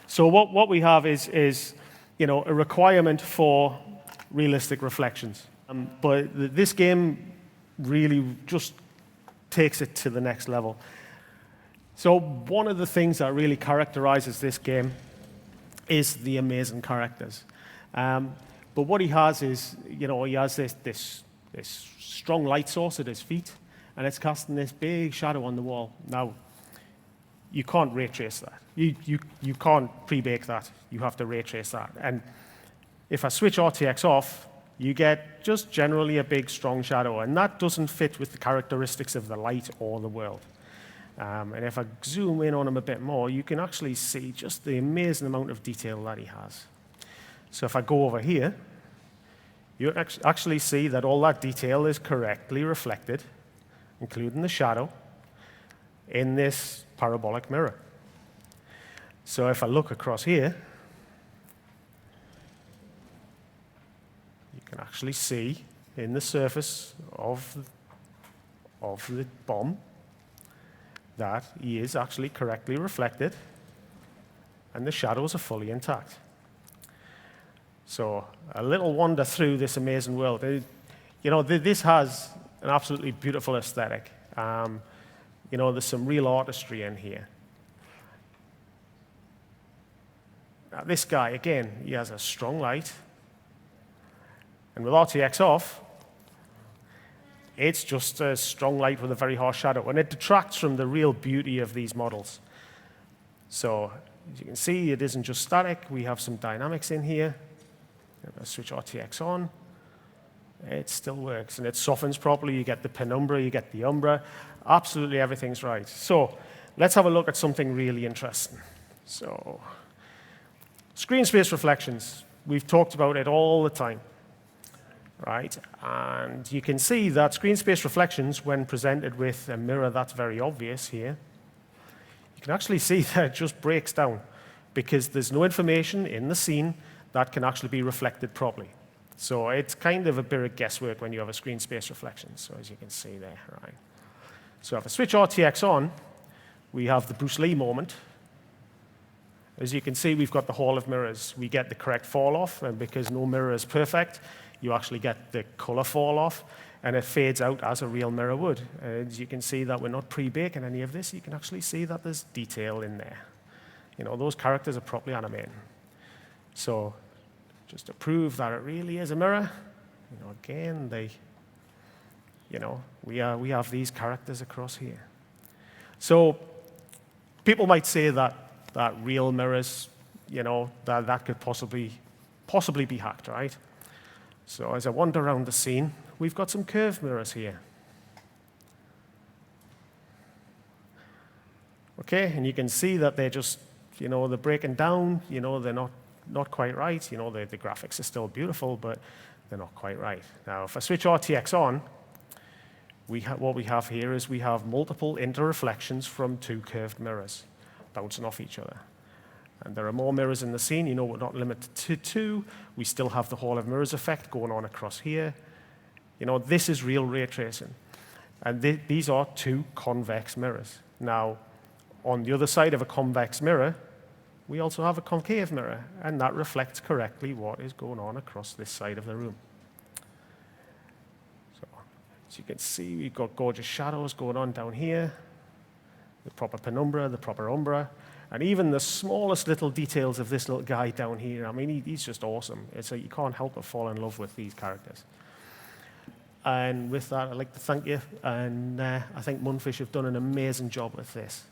So what we have is a requirement for realistic reflections. But this game really just takes it to the next level. So one of the things that really characterizes this game is the amazing characters. But what he has is, he has this strong light source at his feet, and it's casting this big shadow on the wall. Now, you can't ray trace that. You can't pre-bake that. You have to ray trace that. And if I switch RTX off, you get just generally a big, strong shadow, and that doesn't fit with the characteristics of the light or the world. And if I zoom in on him a bit more, you can actually see just the amazing amount of detail that he has. So if I go over here, you actually see that all that detail is correctly reflected, including the shadow, in this parabolic mirror. So if I look across here, you can actually see in the surface of the bomb that he is actually correctly reflected, and the shadows are fully intact. So a little wander through this amazing world. This has an absolutely beautiful aesthetic. There's some real artistry in here. Now, this guy, again, he has a strong light. And with RTX off, it's just a strong light with a very harsh shadow. And it detracts from the real beauty of these models. So as you can see, it isn't just static. We have some dynamics in here. If I switch RTX on, it still works. And it softens properly. You get the penumbra, you get the umbra. Absolutely everything's right. So let's have a look at something really interesting. So screen space reflections. We've talked about it all the time, right? And you can see that screen space reflections, when presented with a mirror that's very obvious here, you can actually see that it just breaks down because there's no information in the scene that can actually be reflected properly. So it's kind of a bit of guesswork when you have a screen space reflection, so as you can see there, right? So if I switch RTX on, we have the Bruce Lee moment. As you can see, we've got the Hall of Mirrors. We get the correct fall off, and because no mirror is perfect, you actually get the color fall off, and it fades out as a real mirror would. As you can see that we're not pre-baking any of this, you can actually see that there's detail in there. Those characters are properly animated. So just to prove that it really is a mirror, again, we have these characters across here. So people might say that real mirrors, that could possibly be hacked, right? So as I wander around the scene, we've got some curved mirrors here. Okay, and you can see that they're just, they're breaking down, they're not quite right. The graphics are still beautiful, but they're not quite right. Now, if I switch RTX on, what we have here is we have multiple interreflections from two curved mirrors bouncing off each other. And there are more mirrors in the scene. We're not limited to two. We still have the Hall of Mirrors effect going on across here. This is real ray tracing. And these are two convex mirrors. Now, on the other side of a convex mirror, we also have a concave mirror, and that reflects correctly what is going on across this side of the room. So, as you can see, we've got gorgeous shadows going on down here, the proper penumbra, the proper umbra, and even the smallest little details of this little guy down here. I mean, he's just awesome. You can't help but fall in love with these characters. And with that, I'd like to thank you, and I think Mundfish have done an amazing job with this.